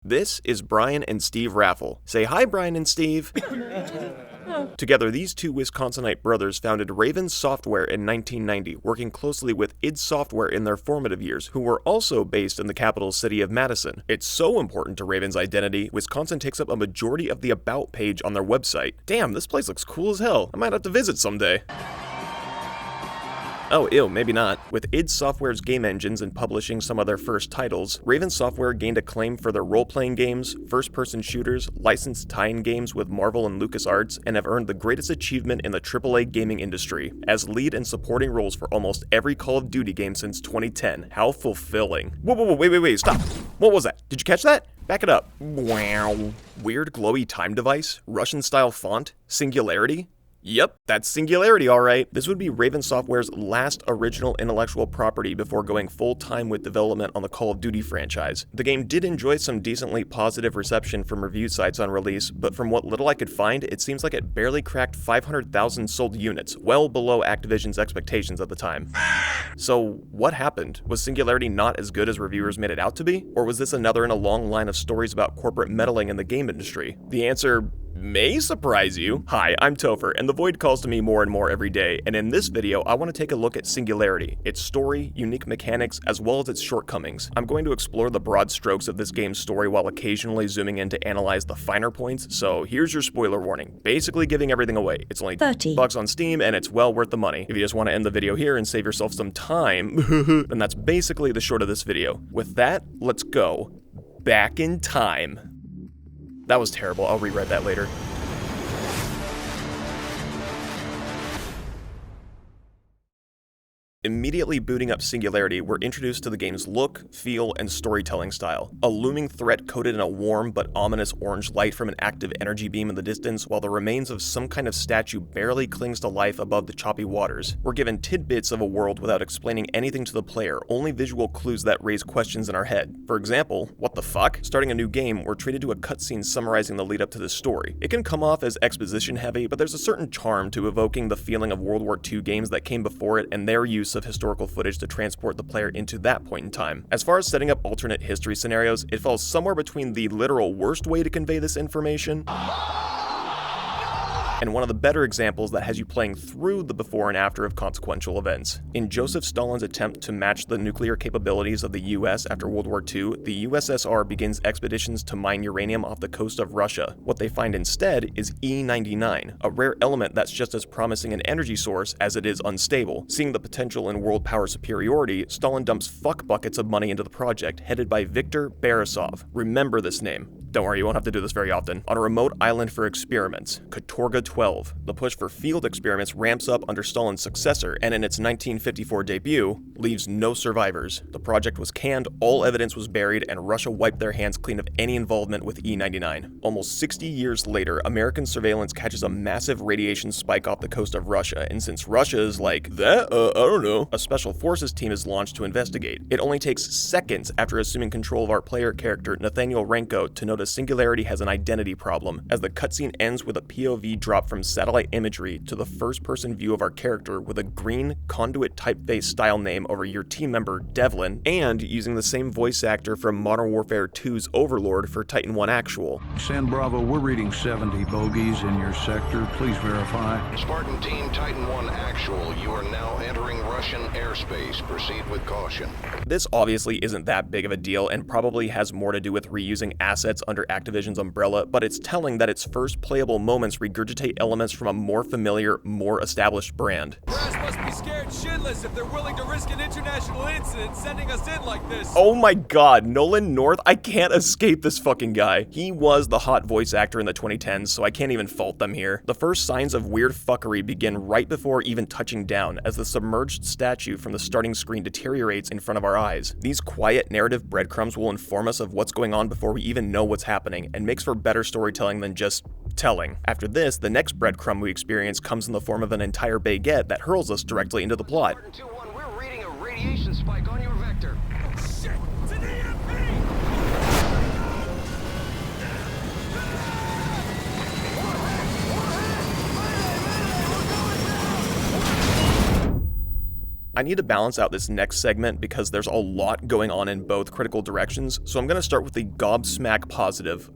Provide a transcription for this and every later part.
This is Brian and Steve Raffle. Say hi, Brian and Steve. Together, these two Wisconsinite brothers founded Raven Software in 1990, working closely with id Software in their formative years, who were also based in the capital city of Madison. It's so important to Raven's identity, Wisconsin takes up a majority of the About page on their website. Damn, this place looks cool as hell. I might have to visit someday. Oh, ew, maybe not. With id Software's game engines and publishing some of their first titles, Raven Software gained acclaim for their role-playing games, first-person shooters, licensed tie-in games with Marvel and LucasArts, and have earned the greatest achievement in the AAA gaming industry, as lead and supporting roles for almost every Call of Duty game since 2010. How fulfilling. Whoa, wait, stop. What was that? Did you catch that? Back it up. Wow. Weird glowy time device? Russian-style font? Singularity? Yep, that's Singularity, alright. This would be Raven Software's last original intellectual property before going full-time with development on the Call of Duty franchise. The game did enjoy some decently positive reception from review sites on release, but from what little I could find, it seems like it barely cracked 500,000 sold units, well below Activision's expectations at the time. So, what happened? Was Singularity not as good as reviewers made it out to be? Or was this another in a long line of stories about corporate meddling in the game industry? The answer may surprise you. Hi, I'm Topher, and the Void calls to me more and more every day, and in this video, I want to take a look at Singularity, its story, unique mechanics, as well as its shortcomings. I'm going to explore the broad strokes of this game's story while occasionally zooming in to analyze the finer points, so here's your spoiler warning. Basically giving everything away. It's only $30 on Steam, and it's well worth the money. If you just want to end the video here and save yourself some time, then that's basically the short of this video. With that, let's go back in time. That was terrible, I'll rewrite that later. Immediately booting up Singularity, we're introduced to the game's look, feel, and storytelling style. A looming threat coated in a warm but ominous orange light from an active energy beam in the distance, while the remains of some kind of statue barely clings to life above the choppy waters. We're given tidbits of a world without explaining anything to the player, only visual clues that raise questions in our head. For example, what the fuck? Starting a new game, we're treated to a cutscene summarizing the lead up to this story. It can come off as exposition heavy, but there's a certain charm to evoking the feeling of World War II games that came before it and their use of historical footage to transport the player into that point in time. As far as setting up alternate history scenarios, it falls somewhere between the literal worst way to convey this information and one of the better examples that has you playing through the before and after of consequential events. In Joseph Stalin's attempt to match the nuclear capabilities of the US after World War II, the USSR begins expeditions to mine uranium off the coast of Russia. What they find instead is E99, a rare element that's just as promising an energy source as it is unstable. Seeing the potential in world power superiority, Stalin dumps fuck buckets of money into the project, headed by Viktor Borisov. Remember this name. Don't worry, you won't have to do this very often. On a remote island for experiments, Katorga 12. The push for field experiments ramps up under Stalin's successor, and in its 1954 debut, leaves no survivors. The project was canned, all evidence was buried, and Russia wiped their hands clean of any involvement with E99. Almost 60 years later, American surveillance catches a massive radiation spike off the coast of Russia, and since Russia is like, I don't know, a special forces team is launched to investigate. It only takes seconds after assuming control of our player character, Nathaniel Renko, to notice Singularity has an identity problem, as the cutscene ends with a POV drop from satellite imagery to the first-person view of our character with a green conduit typeface style name over your team member, Devlin, and using the same voice actor from Modern Warfare 2's Overlord for Titan 1 Actual. San Bravo, we're reading 70 bogeys in your sector. Please verify. Spartan Team Titan 1 Actual, you are now entering Russian airspace. Proceed with caution. This obviously isn't that big of a deal and probably has more to do with reusing assets under Activision's umbrella, but it's telling that its first playable moments regurgitate elements from a more familiar, more established brand. Brass must be scared shitless if they're willing to risk an international incident sending us in like this. Oh my god, Nolan North? I can't escape this fucking guy. He was the hot voice actor in the 2010s, so I can't even fault them here. The first signs of weird fuckery begin right before even touching down, as the submerged statue from the starting screen deteriorates in front of our eyes. These quiet narrative breadcrumbs will inform us of what's going on before we even know what's happening, and makes for better storytelling than just telling. After this, the next breadcrumb we experience comes in the form of an entire baguette that hurls us directly into the plot. We're reading a radiation spike on your vector. Oh shit! It's an EMP! I need to balance out this next segment because there's a lot going on in both critical directions, so I'm gonna start with the gobsmack positive.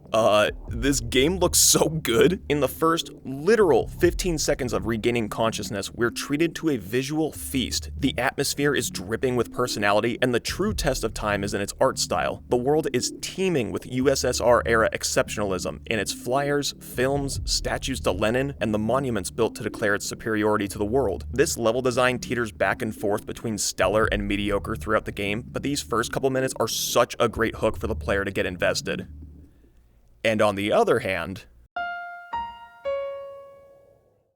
This game looks so good. In the first literal 15 seconds of regaining consciousness, we're treated to a visual feast. The atmosphere is dripping with personality, and the true test of time is in its art style. The world is teeming with USSR-era exceptionalism in its flyers, films, statues to Lenin, and the monuments built to declare its superiority to the world. This level design teeters back and forth between stellar and mediocre throughout the game, but these first couple minutes are such a great hook for the player to get invested. And on the other hand,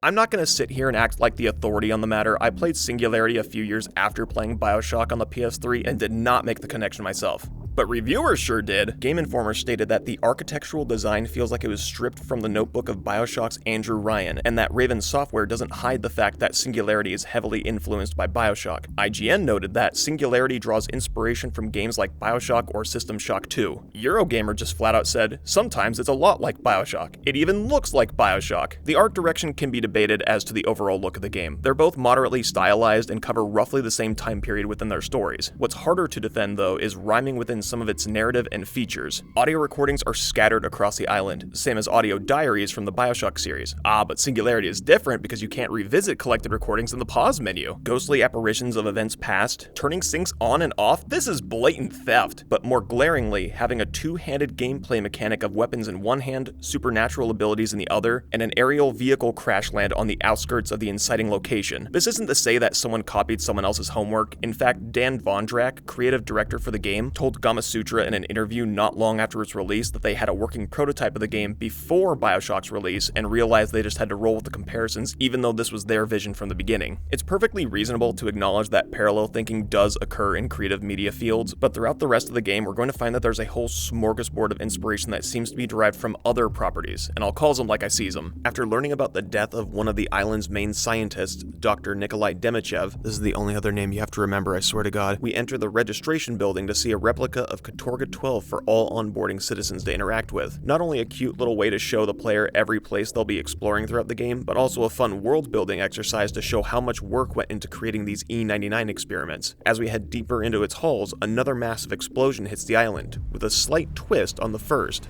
I'm not going to sit here and act like the authority on the matter. I played Singularity a few years after playing BioShock on the PS3 and did not make the connection myself. But reviewers sure did. Game Informer stated that the architectural design feels like it was stripped from the notebook of BioShock's Andrew Ryan, and that Raven Software doesn't hide the fact that Singularity is heavily influenced by BioShock. IGN noted that Singularity draws inspiration from games like BioShock or System Shock 2. Eurogamer just flat out said, sometimes it's a lot like BioShock. It even looks like BioShock. The art direction can be debated as to the overall look of the game. They're both moderately stylized and cover roughly the same time period within their stories. What's harder to defend, though, is rhyming within some of its narrative and features. Audio recordings are scattered across the island, same as audio diaries from the BioShock series. But Singularity is different because you can't revisit collected recordings in the pause menu. Ghostly apparitions of events past, turning syncs on and off, this is blatant theft. But more glaringly, having a two-handed gameplay mechanic of weapons in one hand, supernatural abilities in the other, and an aerial vehicle crash land on the outskirts of the inciting location. This isn't to say that someone copied someone else's homework. In fact, Dan Vondrak, creative director for the game, told Gamasutra in an interview not long after its release that they had a working prototype of the game before BioShock's release and realized they just had to roll with the comparisons even though this was their vision from the beginning. It's perfectly reasonable to acknowledge that parallel thinking does occur in creative media fields, but throughout the rest of the game we're going to find that there's a whole smorgasbord of inspiration that seems to be derived from other properties, and I'll call them like I sees them. After learning about the death of one of the island's main scientists, Dr. Nikolai Demichev, this is the only other name you have to remember, I swear to God, we enter the registration building to see a replica of Katorga 12 for all onboarding citizens to interact with. Not only a cute little way to show the player every place they'll be exploring throughout the game, but also a fun world-building exercise to show how much work went into creating these E99 experiments. As we head deeper into its halls, another massive explosion hits the island, with a slight twist on the first.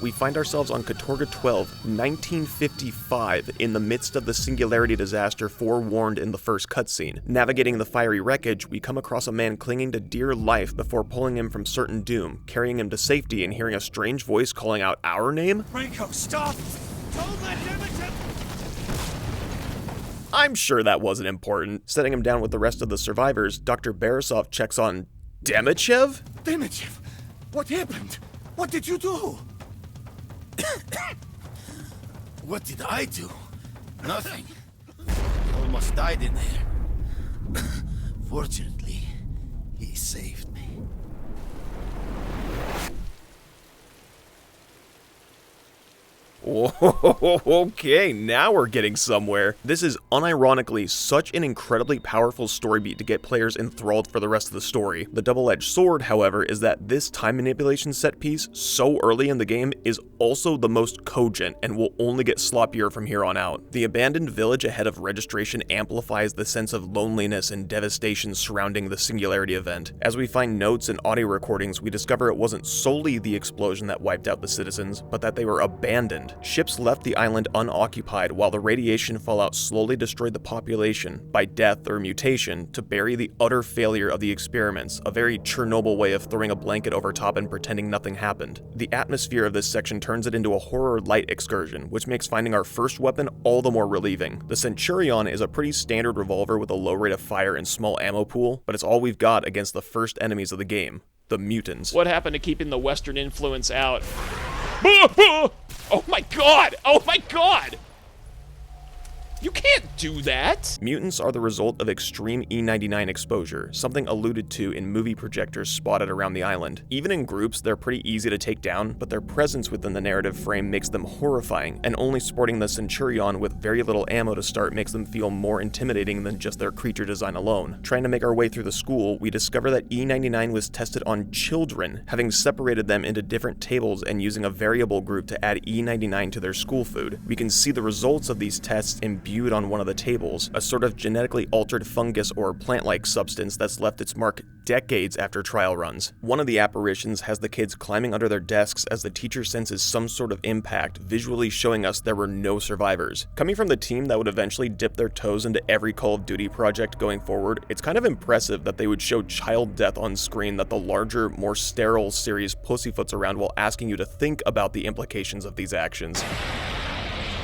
We find ourselves on Katorga 12, 1955, in the midst of the Singularity disaster forewarned in the first cutscene. Navigating the fiery wreckage, we come across a man clinging to dear life before pulling him from certain doom, carrying him to safety and hearing a strange voice calling out our name? Franco, stop! Don't let him I'm sure that wasn't important. Setting him down with the rest of the survivors, Dr. Barisov checks on Demichev? Demichev, what happened? What did you do? What did I do? Nothing. Almost died in there. Fortunately, he saved me. Okay, now we're getting somewhere. This is unironically such an incredibly powerful story beat to get players enthralled for the rest of the story. The double-edged sword, however, is that this time manipulation set piece so early in the game is also the most cogent and will only get sloppier from here on out. The abandoned village ahead of registration amplifies the sense of loneliness and devastation surrounding the Singularity event. As we find notes and audio recordings, we discover it wasn't solely the explosion that wiped out the citizens, but that they were abandoned. Ships left the island unoccupied while the radiation fallout slowly destroyed the population by death or mutation to bury the utter failure of the experiments, a very Chernobyl way of throwing a blanket over top and pretending nothing happened. The atmosphere of this section turns it into a horror light excursion, which makes finding our first weapon all the more relieving. The Centurion is a pretty standard revolver with a low rate of fire and small ammo pool, but it's all we've got against the first enemies of the game, the mutants. What happened to keeping the Western influence out? Oh my god! Oh my god! You can't do that! Mutants are the result of extreme E99 exposure, something alluded to in movie projectors spotted around the island. Even in groups, they're pretty easy to take down, but their presence within the narrative frame makes them horrifying, and only sporting the Centurion with very little ammo to start makes them feel more intimidating than just their creature design alone. Trying to make our way through the school, we discover that E99 was tested on children, having separated them into different tables and using a variable group to add E99 to their school food. We can see the results of these tests imbued on one of the tables, a sort of genetically altered fungus or plant-like substance that's left its mark decades after trial runs. One of the apparitions has the kids climbing under their desks as the teacher senses some sort of impact, visually showing us there were no survivors. Coming from the team that would eventually dip their toes into every Call of Duty project going forward, it's kind of impressive that they would show child death on screen that the larger, more sterile series pussyfoots around while asking you to think about the implications of these actions.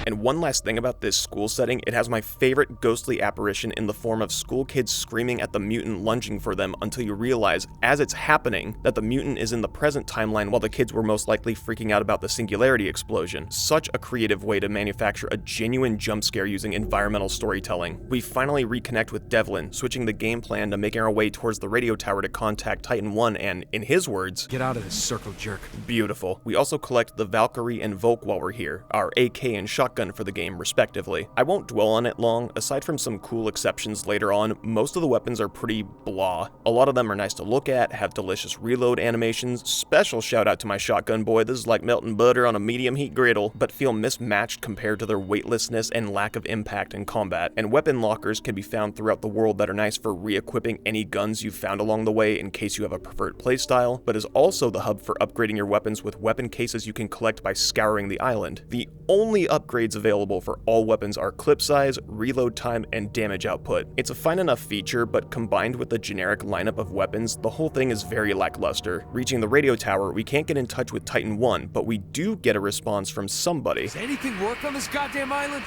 And one last thing about this school setting, it has my favorite ghostly apparition in the form of school kids screaming at the mutant lunging for them until you realize, as it's happening, that the mutant is in the present timeline while the kids were most likely freaking out about the Singularity explosion. Such a creative way to manufacture a genuine jump scare using environmental storytelling. We finally reconnect with Devlin, switching the game plan to making our way towards the radio tower to contact Titan 1 and, in his words, Get out of this circle, jerk. beautiful. We also collect the Valkyrie and Volk while we're here, our AK and shotgun for the game, respectively. I won't dwell on it long. Aside from some cool exceptions later on, most of the weapons are pretty blah. A lot of them are nice to look at, have delicious reload animations. Special shout out to my shotgun boy, this is like melting butter on a medium heat griddle, but feel mismatched compared to their weightlessness and lack of impact in combat. And weapon lockers can be found throughout the world that are nice for re-equipping any guns you've found along the way in case you have a preferred playstyle, but is also the hub for upgrading your weapons with weapon cases you can collect by scouring the island. The only upgrades available for all weapons are clip size, reload time, and damage output. It's a fine enough feature, but combined with the generic lineup of weapons, the whole thing is very lackluster. Reaching the radio tower, we can't get in touch with Titan 1, but we do get a response from somebody. Does anything work on this goddamn island?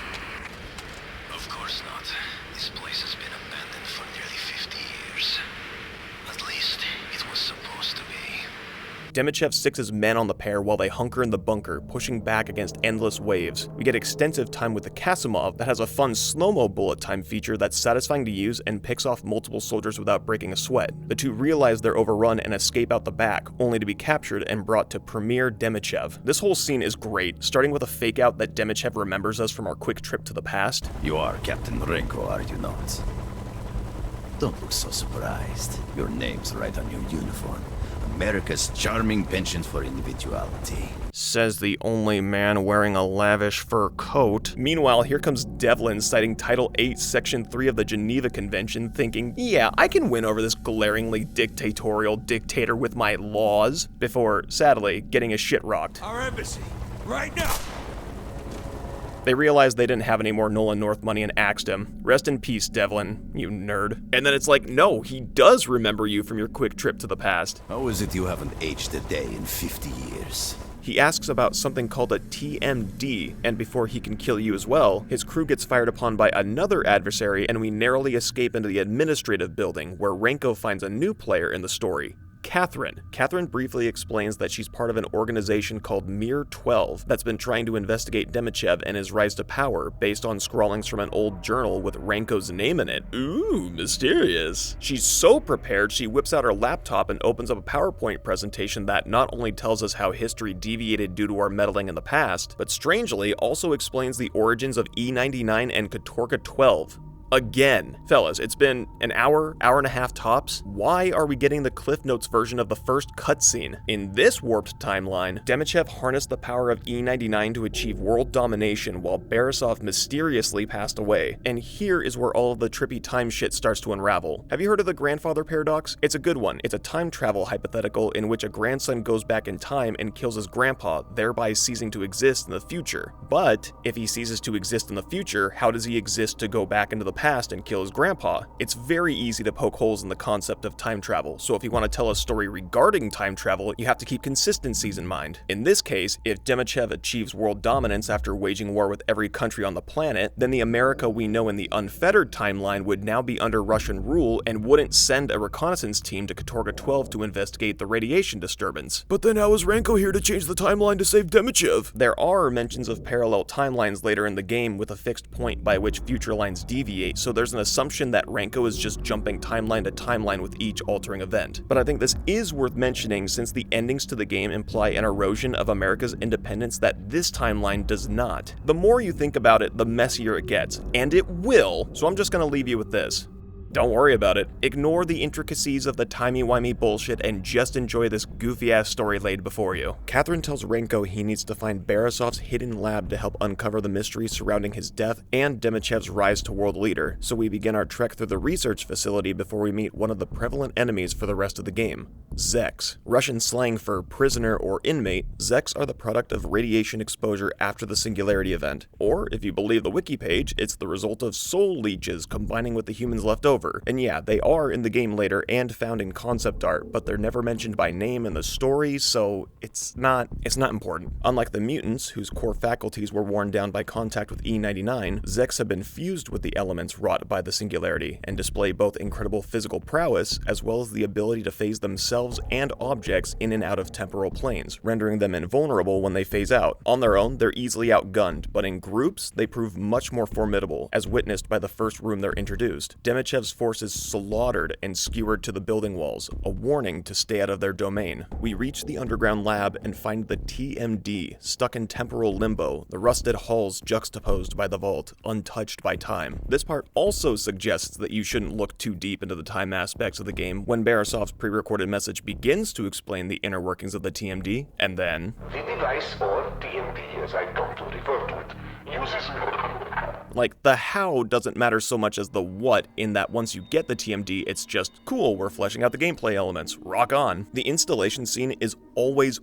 Of course not. This place has been abandoned for nearly 50 years. At least, it was supposed to be. Demichev sticks his men on the pair while they hunker in the bunker, pushing back against endless waves. We get extensive time with the Kasimov that has a fun slow-mo bullet time feature that's satisfying to use and picks off multiple soldiers without breaking a sweat. The two realize they're overrun and escape out the back, only to be captured and brought to Premier Demichev. This whole scene is great, starting with a fake out that Demichev remembers us from our quick trip to the past. You are Captain Renko, are you not? Don't look so surprised. Your name's right on your uniform. America's charming penchant for individuality. Says the only man wearing a lavish fur coat. Meanwhile, here comes Devlin citing Title 8, Section 3 of the Geneva Convention, thinking, yeah, I can win over this glaringly dictatorial dictator with my laws, before, sadly, getting his shit rocked. Our embassy, right now! They realized they didn't have any more Nolan North money and axed him. Rest in peace, Devlin, you nerd. And then it's like, no, he does remember you from your quick trip to the past. How is it you haven't aged a day in 50 years? He asks about something called a TMD, and before he can kill you as well, his crew gets fired upon by another adversary and we narrowly escape into the administrative building where Renko finds a new player in the story. Catherine. Catherine briefly explains that she's part of an organization called Mir 12 that's been trying to investigate Demichev and his rise to power based on scrawlings from an old journal with Renko's name in it. Ooh, mysterious. She's so prepared, she whips out her laptop and opens up a PowerPoint presentation that not only tells us how history deviated due to our meddling in the past, but strangely also explains the origins of E99 and Katorka 12. Again. Fellas, it's been an hour and a half tops. Why are we getting the Cliff Notes version of the first cutscene? In this warped timeline, Demichev harnessed the power of E99 to achieve world domination while Borisov mysteriously passed away. And here is where all of the trippy time shit starts to unravel. Have you heard of the grandfather paradox? It's a good one. It's a time travel hypothetical in which a grandson goes back in time and kills his grandpa, thereby ceasing to exist in the future. But if he ceases to exist in the future, how does he exist to go back into the past and kill his grandpa. It's very easy to poke holes in the concept of time travel, so if you want to tell a story regarding time travel, you have to keep consistencies in mind. In this case, if Demichev achieves world dominance after waging war with every country on the planet, then the America we know in the unfettered timeline would now be under Russian rule and wouldn't send a reconnaissance team to Katorga 12 to investigate the radiation disturbance. But then how is Renko here to change the timeline to save Demichev? There are mentions of parallel timelines later in the game with a fixed point by which future lines deviate, so there's an assumption that Renko is just jumping timeline to timeline with each altering event. But I think this is worth mentioning since the endings to the game imply an erosion of America's independence that this timeline does not. The more you think about it, the messier it gets, and it will, so I'm just gonna leave you with this. Don't worry about it. Ignore the intricacies of the timey-wimey bullshit and just enjoy this goofy-ass story laid before you. Catherine tells Renko he needs to find Borisov's hidden lab to help uncover the mystery surrounding his death and Demichev's rise to world leader, so we begin our trek through the research facility before we meet one of the prevalent enemies for the rest of the game, Zeks. Russian slang for prisoner or inmate, Zeks are the product of radiation exposure after the Singularity event, or if you believe the wiki page, it's the result of soul leeches combining with the humans left over. And yeah, they are in the game later and found in concept art, but they're never mentioned by name in the story, so it's not important. Unlike the mutants, whose core faculties were worn down by contact with E99, Zeks have been fused with the elements wrought by the Singularity, and display both incredible physical prowess, as well as the ability to phase themselves and objects in and out of temporal planes, rendering them invulnerable when they phase out. On their own, they're easily outgunned, but in groups, they prove much more formidable, as witnessed by the first room they're introduced. Demichev's forces slaughtered and skewered to the building walls, a warning to stay out of their domain. We reach the underground lab and find the TMD stuck in temporal limbo, the rusted halls juxtaposed by the vault, untouched by time. This part also suggests that you shouldn't look too deep into the time aspects of the game when Borisov's pre-recorded message begins to explain the inner workings of the TMD, and then the device, or TMD as I come to refer to it, uses... Like, the how doesn't matter so much as the what, in that once you get the TMD, it's just, cool, we're fleshing out the gameplay elements, rock on. The installation scene is always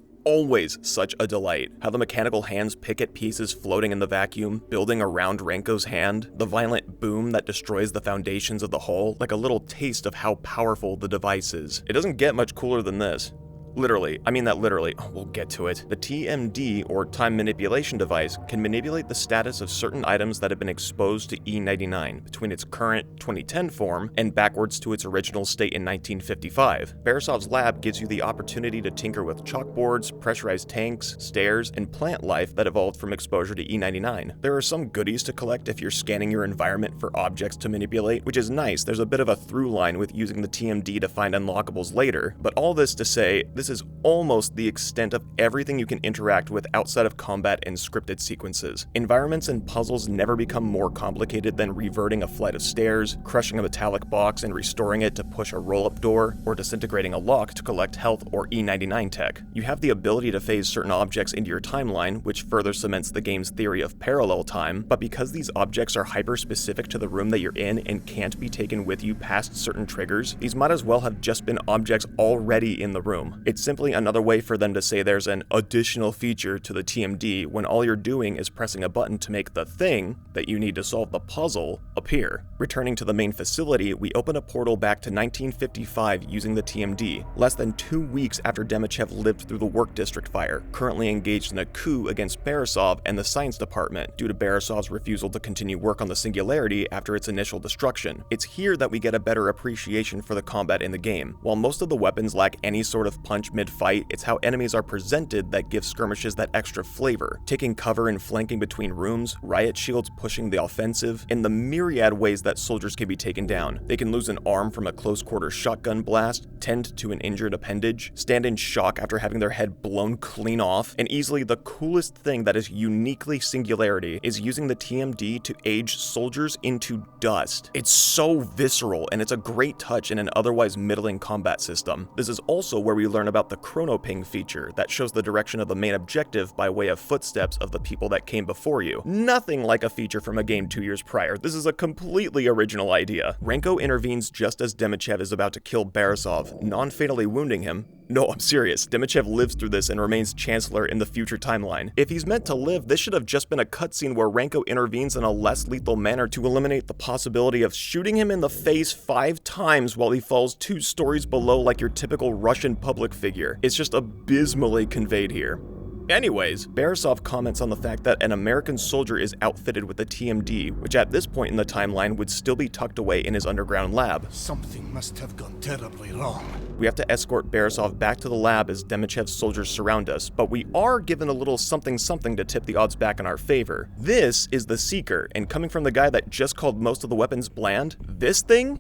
such a delight. How the mechanical hands pick at pieces floating in the vacuum, building around Renko's hand, the violent boom that destroys the foundations of the hull, like a little taste of how powerful the device is. It doesn't get much cooler than this. Literally, I mean that literally, we'll get to it. The TMD, or Time Manipulation Device, can manipulate the status of certain items that have been exposed to E99 between its current 2010 form and backwards to its original state in 1955. Borisov's lab gives you the opportunity to tinker with chalkboards, pressurized tanks, stairs, and plant life that evolved from exposure to E99. There are some goodies to collect if you're scanning your environment for objects to manipulate, which is nice. There's a bit of a through line with using the TMD to find unlockables later, but all this to say, this is almost the extent of everything you can interact with outside of combat and scripted sequences. Environments and puzzles never become more complicated than reverting a flight of stairs, crushing a metallic box and restoring it to push a roll-up door, or disintegrating a lock to collect health or E99 tech. You have the ability to phase certain objects into your timeline, which further cements the game's theory of parallel time, but because these objects are hyper-specific to the room that you're in and can't be taken with you past certain triggers, these might as well have just been objects already in the room. It's simply another way for them to say there's an additional feature to the TMD when all you're doing is pressing a button to make the thing that you need to solve the puzzle appear. Returning to the main facility, we open a portal back to 1955 using the TMD, less than 2 weeks after Demichev lived through the Work District fire, currently engaged in a coup against Borisov and the Science Department due to Borisov's refusal to continue work on the Singularity after its initial destruction. It's here that we get a better appreciation for the combat in the game. While most of the weapons lack any sort of punch mid-fight, it's how enemies are presented that gives skirmishes that extra flavor, taking cover and flanking between rooms, riot shields pushing the offensive, and the myriad ways that soldiers can be taken down. They can lose an arm from a close-quarter shotgun blast, tend to an injured appendage, stand in shock after having their head blown clean off, and easily the coolest thing that is uniquely Singularity is using the TMD to age soldiers into dust. It's so visceral, and it's a great touch in an otherwise middling combat system. This is also where we learn learn about the chronoping feature that shows the direction of the main objective by way of footsteps of the people that came before you. Nothing like a feature from a game 2 years prior. This is a completely original idea. Renko intervenes just as Demichev is about to kill Borisov, non-fatally wounding him. No, I'm serious. Demichev lives through this and remains Chancellor in the future timeline. If he's meant to live, this should have just been a cutscene where Renko intervenes in a less lethal manner to eliminate the possibility of shooting him in the face 5 times while he falls 2 stories below like your typical Russian public figure. It's just abysmally conveyed here. Anyways, Borisov comments on the fact that an American soldier is outfitted with the TMD, which at this point in the timeline would still be tucked away in his underground lab. Something must have gone terribly wrong. We have to escort Borisov back to the lab as Demichev's soldiers surround us, but we are given a little something to tip the odds back in our favor. This is the Seeker, and coming from the guy that just called most of the weapons bland, this thing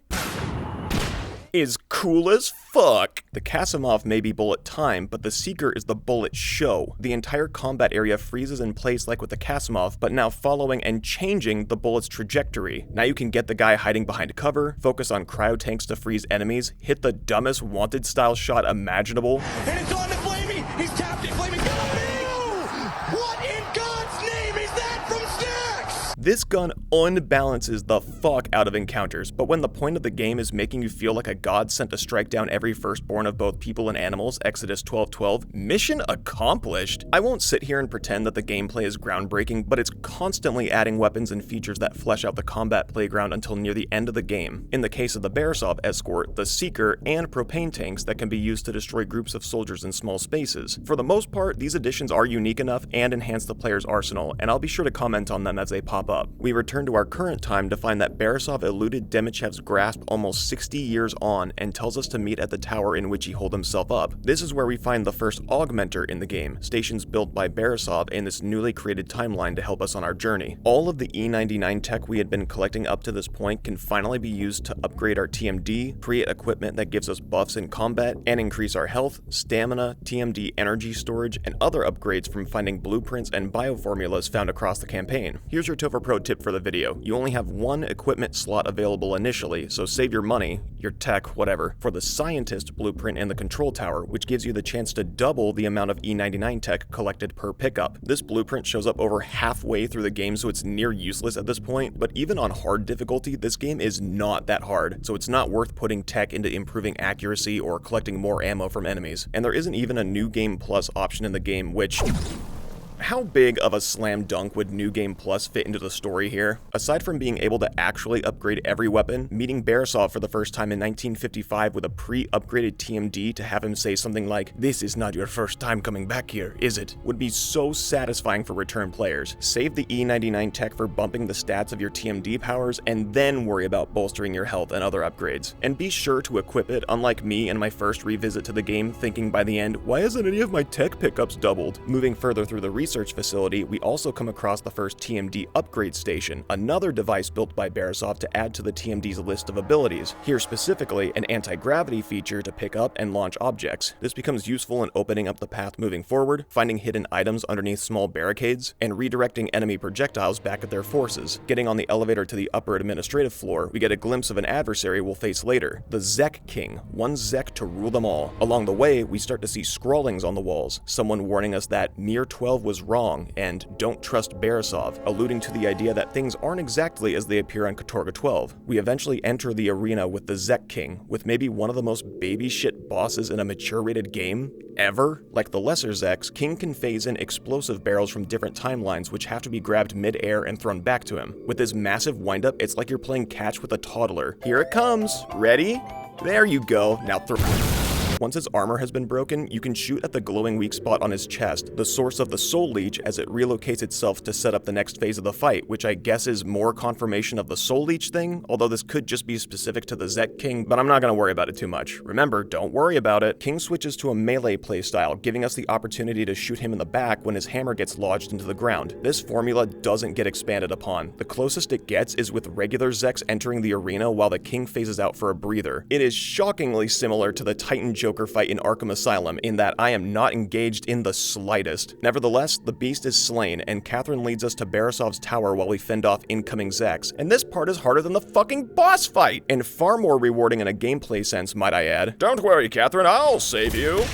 is cool as fuck. The Kasimov may be bullet time, but the Seeker is the bullet show. The entire combat area freezes in place like with the Kasimov, but now following and changing the bullet's trajectory. Now you can get the guy hiding behind cover, focus on cryo tanks to freeze enemies, hit the dumbest Wanted style shot imaginable. And it's on to Flamey! He's tapped it, Flamey! What in God's name is that from Stacks? This gun unbalances the fuck out of encounters, but when the point of the game is making you feel like a god sent to strike down every firstborn of both people and animals, Exodus 12:12, mission accomplished. I won't sit here and pretend that the gameplay is groundbreaking, but it's constantly adding weapons and features that flesh out the combat playground until near the end of the game. In the case of the Borisov escort, the Seeker, and propane tanks that can be used to destroy groups of soldiers in small spaces. For the most part, these additions are unique enough and enhance the player's arsenal, and I'll be sure to comment on them as they pop up. We return to our current time to find that Borisov eluded Demichev's grasp almost 60 years on and tells us to meet at the tower in which he holed himself up. This is where we find the first augmenter in the game, stations built by Borisov in this newly created timeline to help us on our journey. All of the E99 tech we had been collecting up to this point can finally be used to upgrade our TMD, create equipment that gives us buffs in combat, and increase our health, stamina, TMD energy storage, and other upgrades from finding blueprints and bioformulas found across the campaign. Here's your Topher Pro tip for the video. You only have one equipment slot available initially, so save your money, your tech, whatever, for the Scientist blueprint in the control tower, which gives you the chance to double the amount of E99 tech collected per pickup. This blueprint shows up over halfway through the game, so it's near useless at this point, but even on hard difficulty, this game is not that hard, so it's not worth putting tech into improving accuracy or collecting more ammo from enemies. And there isn't even a New Game Plus option in the game, which... how big of a slam dunk would New Game Plus fit into the story here? Aside from being able to actually upgrade every weapon, meeting Borisov for the first time in 1955 with a pre-upgraded TMD to have him say something like, "This is not your first time coming back here, is it?" would be so satisfying for return players. Save the E99 tech for bumping the stats of your TMD powers, and then worry about bolstering your health and other upgrades. And be sure to equip it, unlike me in my first revisit to the game, thinking by the end, why hasn't any of my tech pickups doubled? Moving further through the research facility, we also come across the first TMD upgrade station, another device built by Borisov to add to the TMD's list of abilities. Here specifically, an anti-gravity feature to pick up and launch objects. This becomes useful in opening up the path moving forward, finding hidden items underneath small barricades, and redirecting enemy projectiles back at their forces. Getting on the elevator to the upper administrative floor, we get a glimpse of an adversary we'll face later, the Zek King, one Zek to rule them all. Along the way, we start to see scrawlings on the walls, someone warning us that Mir 12 was wrong and don't trust Borisov, alluding to the idea that things aren't exactly as they appear on Katorga 12. We eventually enter the arena with the Zek King, with maybe one of the most baby shit bosses in a mature rated game ever. Like the lesser Zeks, King can phase in explosive barrels from different timelines which have to be grabbed mid-air and thrown back to him. With this massive windup, it's like you're playing catch with a toddler. Here it comes. Ready? There you go. Now throw. Once his armor has been broken, you can shoot at the glowing weak spot on his chest, the source of the Soul Leech, as it relocates itself to set up the next phase of the fight, which I guess is more confirmation of the Soul Leech thing, although this could just be specific to the Zek King, but I'm not going to worry about it too much. Remember, don't worry about it. King switches to a melee playstyle, giving us the opportunity to shoot him in the back when his hammer gets lodged into the ground. This formula doesn't get expanded upon. The closest it gets is with regular Zeks entering the arena while the King phases out for a breather. It is shockingly similar to the Titan Joker fight in Arkham Asylum in that I am not engaged in the slightest. Nevertheless, the beast is slain, and Catherine leads us to Borisov's tower while we fend off incoming Zeks, and this part is harder than the fucking boss fight, and far more rewarding in a gameplay sense, might I add. Don't worry, Catherine, I'll save you.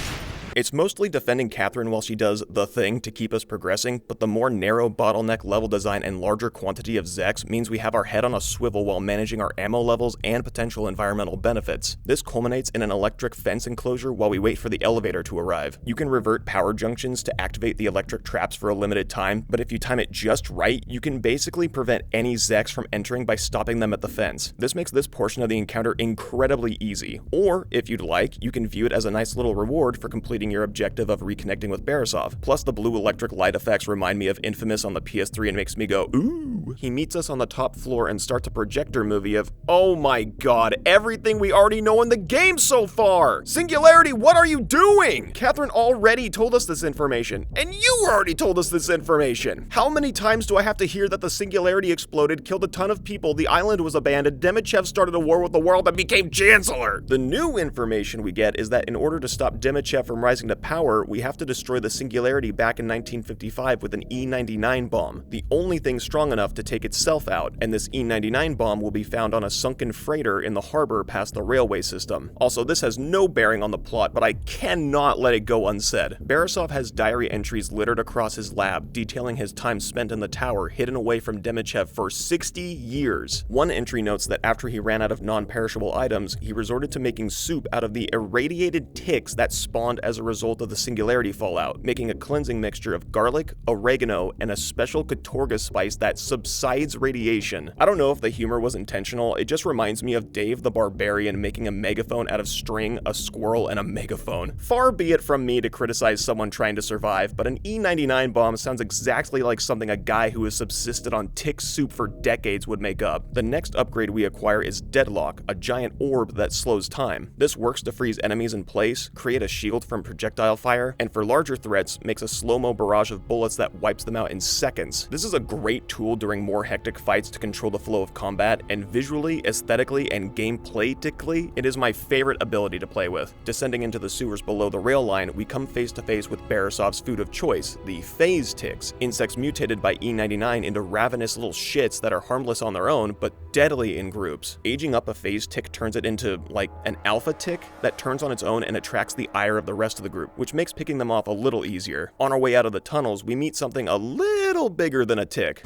It's mostly defending Catherine while she does the thing to keep us progressing, but the more narrow bottleneck level design and larger quantity of Zeks means we have our head on a swivel while managing our ammo levels and potential environmental benefits. This culminates in an electric fence enclosure while we wait for the elevator to arrive. You can revert power junctions to activate the electric traps for a limited time, but if you time it just right, you can basically prevent any Zeks from entering by stopping them at the fence. This makes this portion of the encounter incredibly easy, or if you'd like, you can view it as a nice little reward for completing your objective of reconnecting with Borisov. Plus, the blue electric light effects remind me of Infamous on the PS3 and makes me go, ooh. He meets us on the top floor and starts a projector movie of, oh my god, everything we already know in the game so far! Singularity, what are you doing? Catherine already told us this information, and you already told us this information! How many times do I have to hear that the Singularity exploded, killed a ton of people, the island was abandoned, Demichev started a war with the world, and became Chancellor? The new information we get is that in order to stop Demichev from rising to power, we have to destroy the Singularity back in 1955 with an E-99 bomb, the only thing strong enough to take itself out, and this E-99 bomb will be found on a sunken freighter in the harbor past the railway system. Also, this has no bearing on the plot, but I cannot let it go unsaid. Borisov has diary entries littered across his lab, detailing his time spent in the tower, hidden away from Demichev for 60 years. One entry notes that after he ran out of non-perishable items, he resorted to making soup out of the irradiated ticks that spawned as a result of the Singularity fallout, making a cleansing mixture of garlic, oregano, and a special Katorga spice that subsides radiation. I don't know if the humor was intentional, it just reminds me of Dave the Barbarian making a megaphone out of string, a squirrel, and a megaphone. Far be it from me to criticize someone trying to survive, but an E-99 bomb sounds exactly like something a guy who has subsisted on tick soup for decades would make up. The next upgrade we acquire is Deadlock, a giant orb that slows time. This works to freeze enemies in place, create a shield from projectile fire, and for larger threats, makes a slow-mo barrage of bullets that wipes them out in seconds. This is a great tool during more hectic fights to control the flow of combat, and visually, aesthetically, and gameplay-tically, it is my favorite ability to play with. Descending into the sewers below the rail line, we come face to face with Borisov's food of choice, the phase ticks, insects mutated by E-99 into ravenous little shits that are harmless on their own, but deadly in groups. Aging up a phase tick turns it into, like, an alpha tick that turns on its own and attracts the ire of the rest of the group, which makes picking them off a little easier. On our way out of the tunnels, we meet something a little bigger than a tick.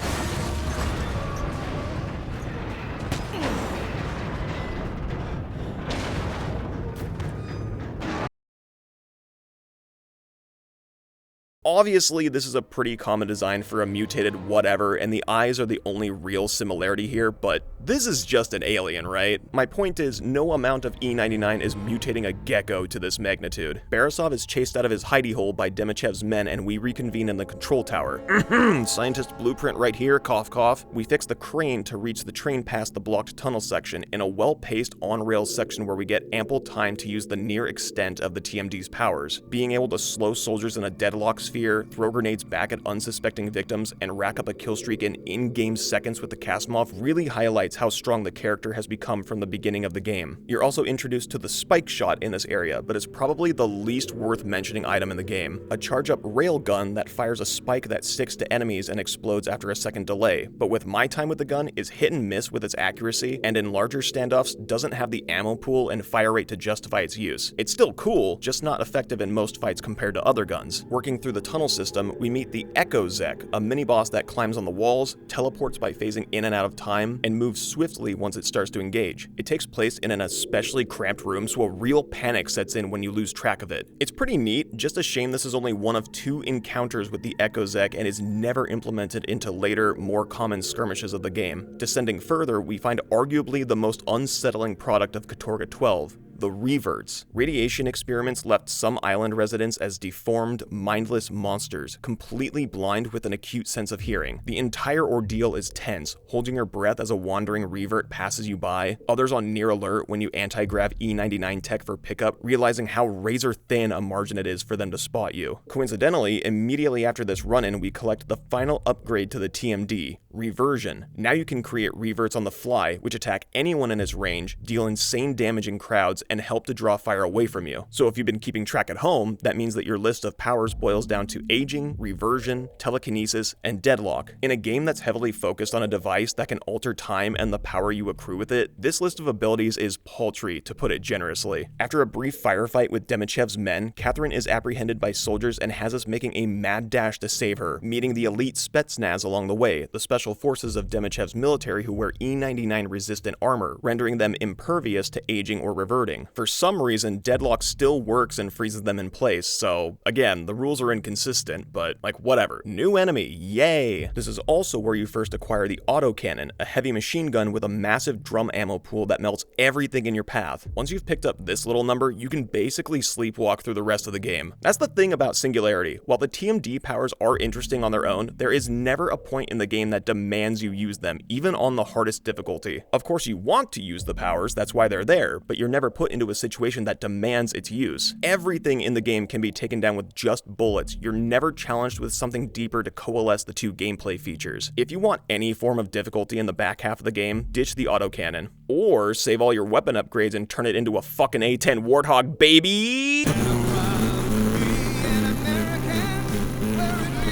Obviously, this is a pretty common design for a mutated whatever, and the eyes are the only real similarity here, but this is just an alien, right? My point is, no amount of E-99 is mutating a gecko to this magnitude. Borisov is chased out of his hidey hole by Demichev's men, and we reconvene in the control tower. Scientist blueprint right here, cough cough. We fix the crane to reach the train past the blocked tunnel section in a well-paced on-rails section where we get ample time to use the near extent of the TMD's powers. Being able to slow soldiers in a deadlock sphere, throw grenades back at unsuspecting victims, and rack up a kill streak in-game seconds with the Kasimov really highlights how strong the character has become from the beginning of the game. You're also introduced to the spike shot in this area, but it's probably the least worth mentioning item in the game. A charge-up rail gun that fires a spike that sticks to enemies and explodes after a second delay, but with my time with the gun is hit and miss with its accuracy, and in larger standoffs doesn't have the ammo pool and fire rate to justify its use. It's still cool, just not effective in most fights compared to other guns. Working through the tunnel system, we meet the Echo Zek, a mini-boss that climbs on the walls, teleports by phasing in and out of time, and moves swiftly once it starts to engage. It takes place in an especially cramped room, so a real panic sets in when you lose track of it. It's pretty neat, just a shame this is only one of 2 encounters with the Echo Zek and is never implemented into later, more common skirmishes of the game. Descending further, we find arguably the most unsettling product of Katorga 12, the reverts. Radiation experiments left some island residents as deformed, mindless monsters, completely blind with an acute sense of hearing. The entire ordeal is tense, holding your breath as a wandering revert passes you by, others on near alert when you anti-grav E-99 tech for pickup, realizing how razor thin a margin it is for them to spot you. Coincidentally, immediately after this run-in, we collect the final upgrade to the TMD, Reversion. Now you can create reverts on the fly, which attack anyone in his range, deal insane damage in crowds, and help to draw fire away from you. So if you've been keeping track at home, that means that your list of powers boils down to aging, reversion, telekinesis, and deadlock. In a game that's heavily focused on a device that can alter time and the power you accrue with it, this list of abilities is paltry, to put it generously. After a brief firefight with Demichev's men, Catherine is apprehended by soldiers and has us making a mad dash to save her, meeting the elite Spetsnaz along the way, the special forces of Demichev's military who wear E99 resistant armor, rendering them impervious to aging or reverting. For some reason, deadlock still works and freezes them in place, so again, the rules are inconsistent, but like whatever. New enemy, yay! This is also where you first acquire the autocannon, a heavy machine gun with a massive drum ammo pool that melts everything in your path. Once you've picked up this little number, you can basically sleepwalk through the rest of the game. That's the thing about Singularity. While the TMD powers are interesting on their own, there is never a point in the game that demands you use them, even on the hardest difficulty. Of course you want to use the powers, that's why they're there, but you're never put into a situation that demands its use. Everything in the game can be taken down with just bullets. You're never challenged with something deeper to coalesce the two gameplay features. If you want any form of difficulty in the back half of the game, ditch the autocannon. Or save all your weapon upgrades and turn it into a fucking A10 Warthog, baby!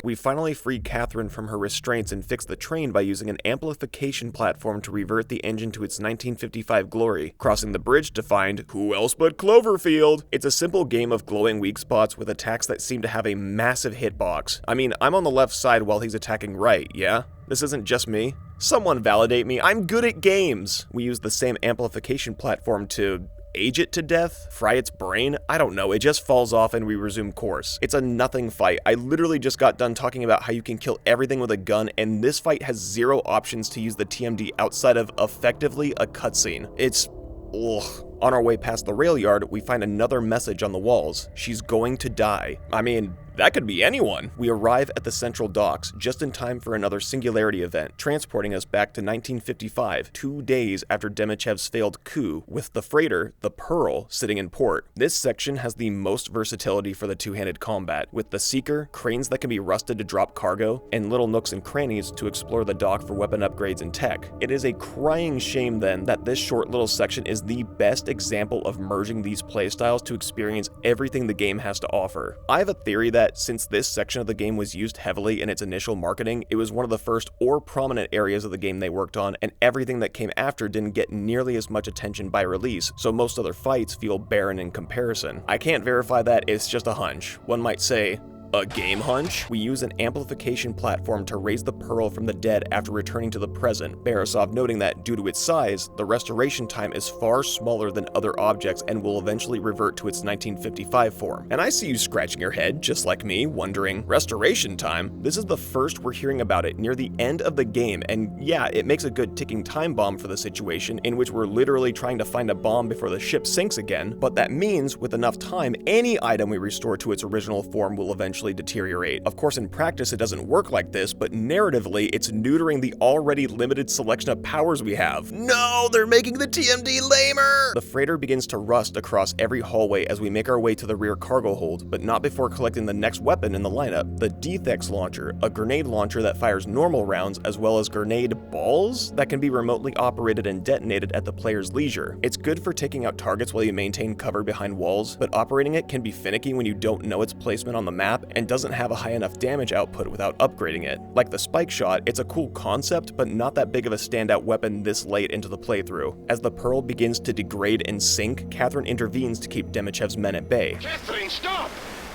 We finally free Catherine from her restraints and fix the train by using an amplification platform to revert the engine to its 1955 glory, crossing the bridge to find who else but Cloverfield? It's a simple game of glowing weak spots with attacks that seem to have a massive hitbox. I mean, I'm on the left side while he's attacking right, yeah? This isn't just me? Someone validate me, I'm good at games! We use the same amplification platform to age it to death? Fry its brain? I don't know, it just falls off and we resume course. It's a nothing fight. I literally just got done talking about how you can kill everything with a gun, and this fight has zero options to use the TMD outside of effectively a cutscene. It's ugh. On our way past the rail yard, we find another message on the walls. She's going to die. I mean, that could be anyone. We arrive at the central docks just in time for another Singularity event, transporting us back to 1955, 2 days after Demichev's failed coup, with the freighter, the Pearl, sitting in port. This section has the most versatility for the two-handed combat, with the Seeker, cranes that can be rusted to drop cargo, and little nooks and crannies to explore the dock for weapon upgrades and tech. It is a crying shame then that this short little section is the best example of merging these playstyles to experience everything the game has to offer. I have a theory that since this section of the game was used heavily in its initial marketing, it was one of the first or prominent areas of the game they worked on, and everything that came after didn't get nearly as much attention by release, so most other fights feel barren in comparison. I can't verify that, it's just a hunch. One might say, a game hunch? We use an amplification platform to raise the Pearl from the dead after returning to the present, Barasov noting that, due to its size, the restoration time is far smaller than other objects and will eventually revert to its 1955 form. And I see you scratching your head, just like me, wondering, restoration time? This is the first we're hearing about it near the end of the game, and yeah, it makes a good ticking time bomb for the situation, in which we're literally trying to find a bomb before the ship sinks again, but that means, with enough time, any item we restore to its original form will eventually deteriorate. Of course, in practice it doesn't work like this, but narratively it's neutering the already limited selection of powers we have. No, they're making the TMD lamer! The freighter begins to rust across every hallway as we make our way to the rear cargo hold, but not before collecting the next weapon in the lineup, the Defects Launcher, a grenade launcher that fires normal rounds as well as grenade balls that can be remotely operated and detonated at the player's leisure. It's good for taking out targets while you maintain cover behind walls, but operating it can be finicky when you don't know its placement on the map and doesn't have a high enough damage output without upgrading it. Like the Spike Shot, it's a cool concept, but not that big of a standout weapon this late into the playthrough. As the Pearl begins to degrade and sink, Catherine intervenes to keep Demichev's men at bay. Catherine, stop!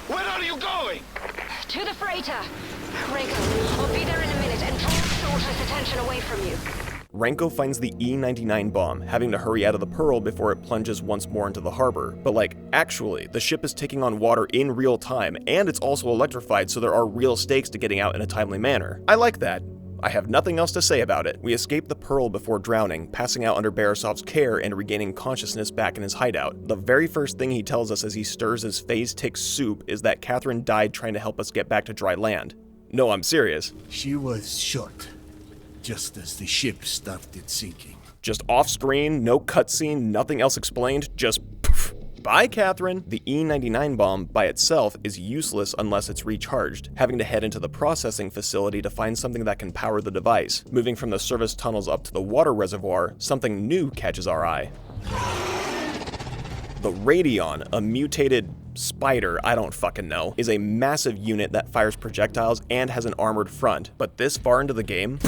Where are you going? To the freighter! Renko, I'll be there in a minute and draw the soldiers' attention away from you. Renko finds the E99 bomb, having to hurry out of the Pearl before it plunges once more into the harbor. But actually, the ship is taking on water in real time, and it's also electrified, so there are real stakes to getting out in a timely manner. I like that. I have nothing else to say about it. We escape the Pearl before drowning, passing out under Barasov's care and regaining consciousness back in his hideout. The very first thing he tells us as he stirs his phase tick soup is that Catherine died trying to help us get back to dry land. No, I'm serious. She was shot, just as the ship started sinking. Just off-screen, no cutscene, nothing else explained, just poof. Bye, Catherine! The E-99 bomb by itself is useless unless it's recharged, having to head into the processing facility to find something that can power the device. Moving from the service tunnels up to the water reservoir, something new catches our eye. The Radion, a mutated spider, I don't fucking know, is a massive unit that fires projectiles and has an armored front. But this far into the game,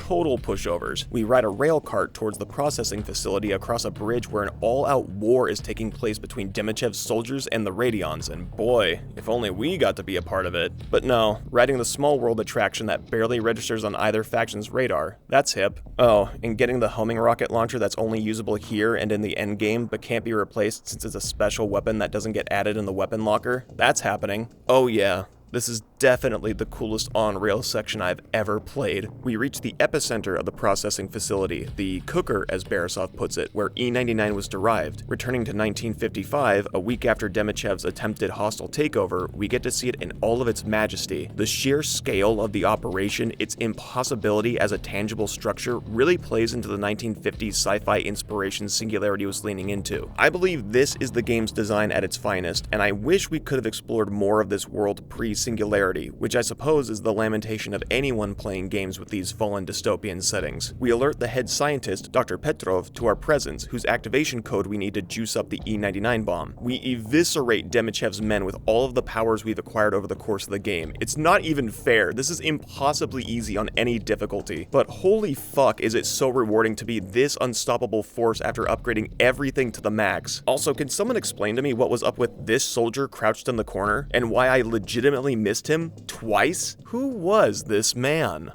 total pushovers. We ride a rail cart towards the processing facility across a bridge where an all-out war is taking place between Demichev's soldiers and the Radions, and boy, if only we got to be a part of it. But no, riding the small world attraction that barely registers on either faction's radar, that's hip. Oh, and getting the homing rocket launcher that's only usable here and in the endgame but can't be replaced since it's a special weapon that doesn't get added in the weapon locker, that's happening. Oh yeah. This is definitely the coolest on-rail section I've ever played. We reach the epicenter of the processing facility, the cooker as Borisov puts it, where E-99 was derived. Returning to 1955, a week after Demichev's attempted hostile takeover, we get to see it in all of its majesty. The sheer scale of the operation, its impossibility as a tangible structure, really plays into the 1950s sci-fi inspiration Singularity was leaning into. I believe this is the game's design at its finest, and I wish we could have explored more of this world pre-Singularity, which I suppose is the lamentation of anyone playing games with these fallen dystopian settings. We alert the head scientist, Dr. Petrov, to our presence, whose activation code we need to juice up the E-99 bomb. We eviscerate Demichev's men with all of the powers we've acquired over the course of the game. It's not even fair. This is impossibly easy on any difficulty. But holy fuck, is it so rewarding to be this unstoppable force after upgrading everything to the max. Also, can someone explain to me what was up with this soldier crouched in the corner, and why I legitimately missed him twice? Who was this man?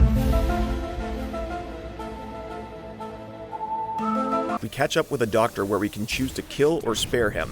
We catch up with a doctor where we can choose to kill or spare him.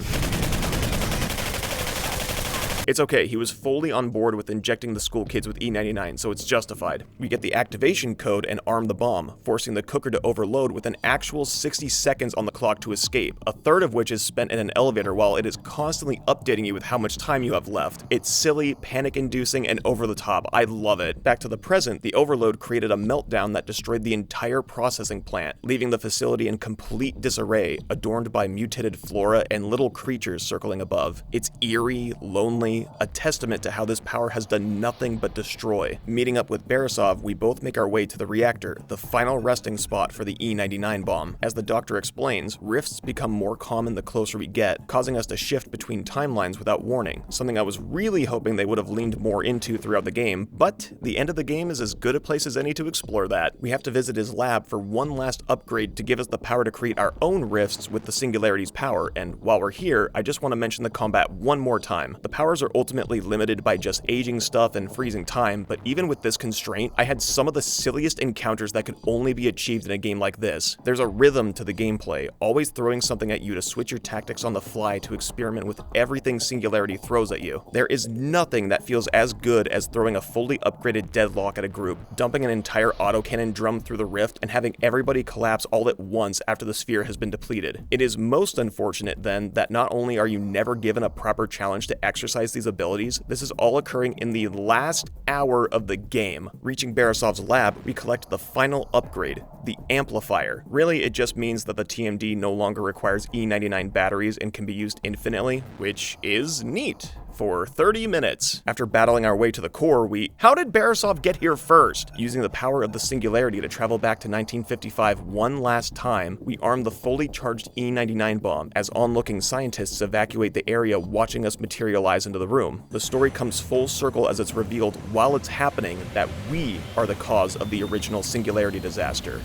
It's okay, he was fully on board with injecting the school kids with E-99, so it's justified. We get the activation code and arm the bomb, forcing the cooker to overload with an actual 60 seconds on the clock to escape, a third of which is spent in an elevator while it is constantly updating you with how much time you have left. It's silly, panic-inducing, and over the top. I love it. Back to the present, the overload created a meltdown that destroyed the entire processing plant, leaving the facility in complete disarray, adorned by mutated flora and little creatures circling above. It's eerie, lonely, a testament to how this power has done nothing but destroy. Meeting up with Borisov, we both make our way to the reactor, the final resting spot for the E-99 bomb. As the doctor explains, rifts become more common the closer we get, causing us to shift between timelines without warning, something I was really hoping they would have leaned more into throughout the game, but the end of the game is as good a place as any to explore that. We have to visit his lab for one last upgrade to give us the power to create our own rifts with the Singularity's power, and while we're here, I just want to mention the combat one more time. The powers are ultimately limited by just aging stuff and freezing time, but even with this constraint, I had some of the silliest encounters that could only be achieved in a game like this. There's a rhythm to the gameplay, always throwing something at you to switch your tactics on the fly to experiment with everything Singularity throws at you. There is nothing that feels as good as throwing a fully upgraded deadlock at a group, dumping an entire autocannon drum through the rift, and having everybody collapse all at once after the sphere has been depleted. It is most unfortunate, then, that not only are you never given a proper challenge to exercise these abilities, this is all occurring in the last hour of the game. Reaching Borisov's lab, we collect the final upgrade, the amplifier. Really, it just means that the TMD no longer requires E-99 batteries and can be used infinitely, which is neat. For 30 minutes. After battling our way to the core, How did Borisov get here first? Using the power of the Singularity to travel back to 1955 one last time, we arm the fully charged E-99 bomb as onlooking scientists evacuate the area, watching us materialize into the room. The story comes full circle as it's revealed while it's happening that we are the cause of the original Singularity disaster.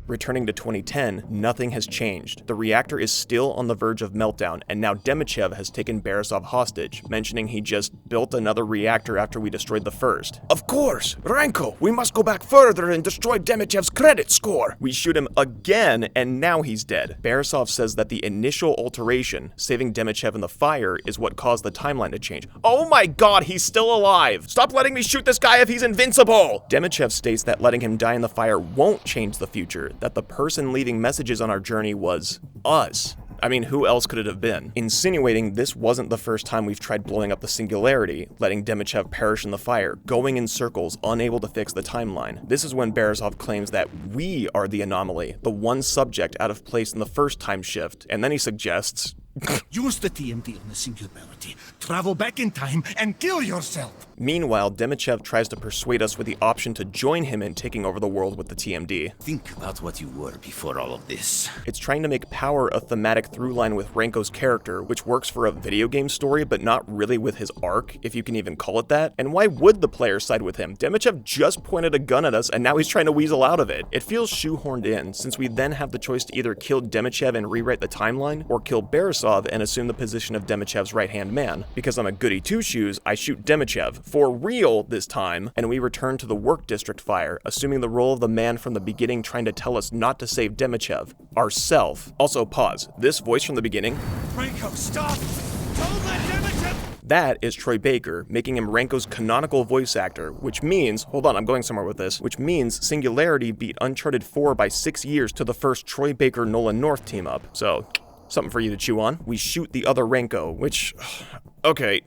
Returning to 2010, nothing has changed. The reactor is still on the verge of meltdown, and now Demichev has taken Borisov hostage, mentioning he just built another reactor after we destroyed the first. Of course! Ranko, we must go back further and destroy Demichev's credit score! We shoot him again, and now he's dead. Borisov says that the initial alteration, saving Demichev in the fire, is what caused the timeline to change. Oh my god, he's still alive! Stop letting me shoot this guy if he's invincible! Demichev states that letting him die in the fire won't change the future, that the person leaving messages on our journey was us. I mean, who else could it have been? Insinuating this wasn't the first time we've tried blowing up the Singularity, letting Demichev perish in the fire, going in circles, unable to fix the timeline. This is when Beresov claims that we are the anomaly, the one subject out of place in the first time shift, and then he suggests, use the TMD on the Singularity, travel back in time, and kill yourself. Meanwhile, Demichev tries to persuade us with the option to join him in taking over the world with the TMD. Think about what you were before all of this. It's trying to make power a thematic through line with Renko's character, which works for a video game story, but not really with his arc, if you can even call it that. And why would the player side with him? Demichev just pointed a gun at us, and now he's trying to weasel out of it. It feels shoehorned in, since we then have the choice to either kill Demichev and rewrite the timeline, or kill Beresov and assume the position of Demichev's right-hand man. Because I'm a goody two-shoes, I shoot Demichev, for real this time, and we return to the work district fire, assuming the role of the man from the beginning trying to tell us not to save Demichev, ourself. Also, pause. This voice from the beginning? Renko, stop! Don't let Demichev... That is Troy Baker, making him Renko's canonical voice actor, which means, hold on, I'm going somewhere with this, which means Singularity beat Uncharted 4 by 6 years to the first Troy Baker-Nolan North team-up, so something for you to chew on. We shoot the other Renko, which, okay,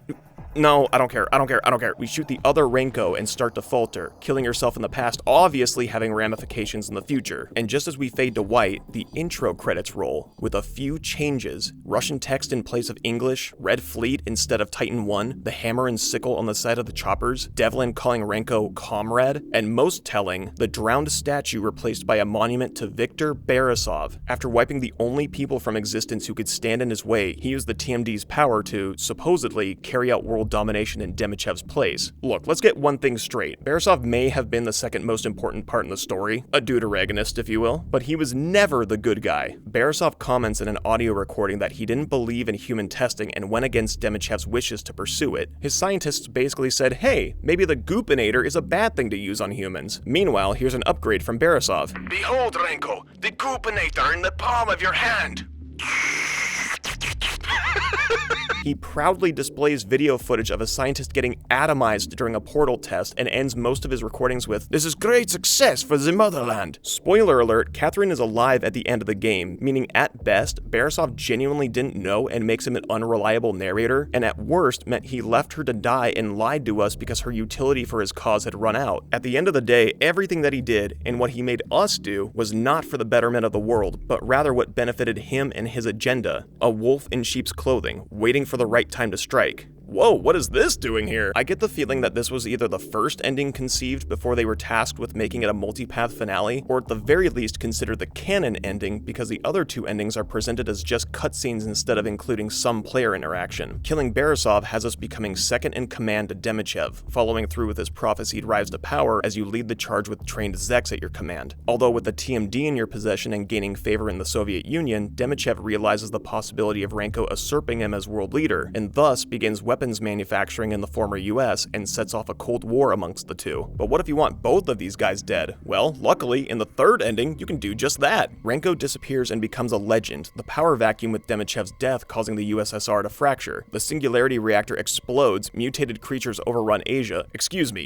no, I don't care. We shoot the other Renko and start to falter, killing yourself in the past, obviously having ramifications in the future. And just as we fade to white, the intro credits roll, with a few changes. Russian text in place of English, Red Fleet instead of Titan 1, the hammer and sickle on the side of the choppers, Devlin calling Renko comrade, and most telling, the drowned statue replaced by a monument to Viktor Beresov. After wiping the only people from existence who could stand in his way, he used the TMD's power to, supposedly, carry out world domination in Demichev's place. Look, let's get one thing straight. Beresov may have been the second most important part in the story, a deuteragonist if you will, but he was never the good guy. Beresov comments in an audio recording that he didn't believe in human testing and went against Demichev's wishes to pursue it. His scientists basically said, hey, maybe the Goopinator is a bad thing to use on humans. Meanwhile, here's an upgrade from Beresov. Behold, Renko, the Goopinator in the palm of your hand. He proudly displays video footage of a scientist getting atomized during a portal test and ends most of his recordings with, "This is great success for the motherland." Spoiler alert, Catherine is alive at the end of the game, meaning at best, Beresov genuinely didn't know and makes him an unreliable narrator, and at worst meant he left her to die and lied to us because her utility for his cause had run out. At the end of the day, everything that he did, and what he made us do, was not for the betterment of the world, but rather what benefited him and his agenda. A wolf in sheep's clothing, waiting for the right time to strike. Whoa, what is this doing here? I get the feeling that this was either the first ending conceived before they were tasked with making it a multipath finale, or at the very least considered the canon ending because the other two endings are presented as just cutscenes instead of including some player interaction. Killing Beresov has us becoming second in command to Demichev, following through with his prophesied rise to power as you lead the charge with trained Zeks at your command. Although with the TMD in your possession and gaining favor in the Soviet Union, Demichev realizes the possibility of Renko usurping him as world leader, and thus begins weapons manufacturing in the former US and sets off a Cold War amongst the two. But what if you want both of these guys dead? Well, luckily, in the third ending, you can do just that. Renko disappears and becomes a legend, the power vacuum with Demichev's death causing the USSR to fracture. The Singularity reactor explodes, mutated creatures overrun Asia,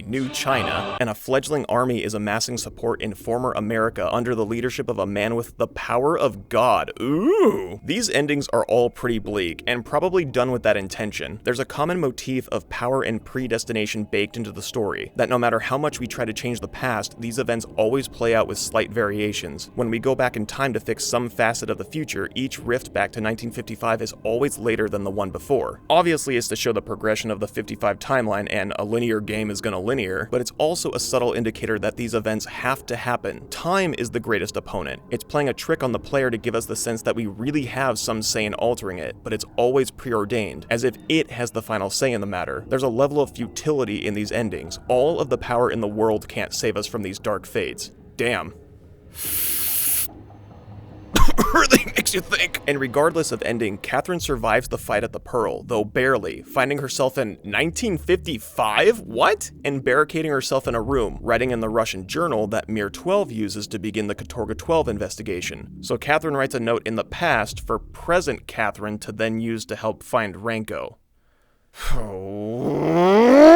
New China, and a fledgling army is amassing support in former America under the leadership of a man with the power of God. Ooh! These endings are all pretty bleak, and probably done with that intention. There's a common motif of power and predestination baked into the story, that no matter how much we try to change the past, these events always play out with slight variations. When we go back in time to fix some facet of the future, each rift back to 1955 is always later than the one before. Obviously, it's to show the progression of the 55 timeline, and a linear game is gonna linear, but it's also a subtle indicator that these events have to happen. Time is the greatest opponent. It's playing a trick on the player to give us the sense that we really have some say in altering it, but it's always preordained, as if it has the final say in the matter. There's a level of futility in these endings. All of the power in the world can't save us from these dark fates. Damn. Really makes you think. And regardless of ending, Catherine survives the fight at the Pearl, though barely, finding herself in 1955? What? And barricading herself in a room, writing in the Russian journal that Mir 12 uses to begin the Katorga 12 investigation. So Catherine writes a note in the past for present Catherine to then use to help find Renko.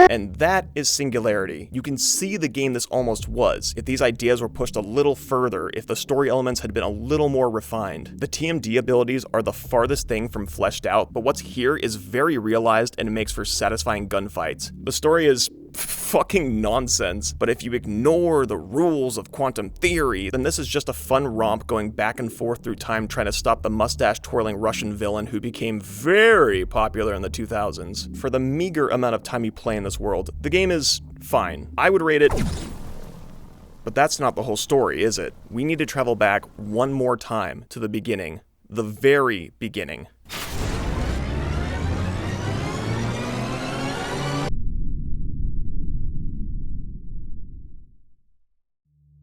And that is Singularity. You can see the game this almost was, if these ideas were pushed a little further, if the story elements had been a little more refined. The TMD abilities are the farthest thing from fleshed out, but what's here is very realized and makes for satisfying gunfights. The story is fucking nonsense, but if you ignore the rules of quantum theory, then this is just a fun romp going back and forth through time trying to stop the mustache-twirling Russian villain who became very popular in the 2000s. For the meager amount of time you play in this world, the game is fine. I would rate it, but that's not the whole story, is it? We need to travel back one more time to the beginning. The very beginning.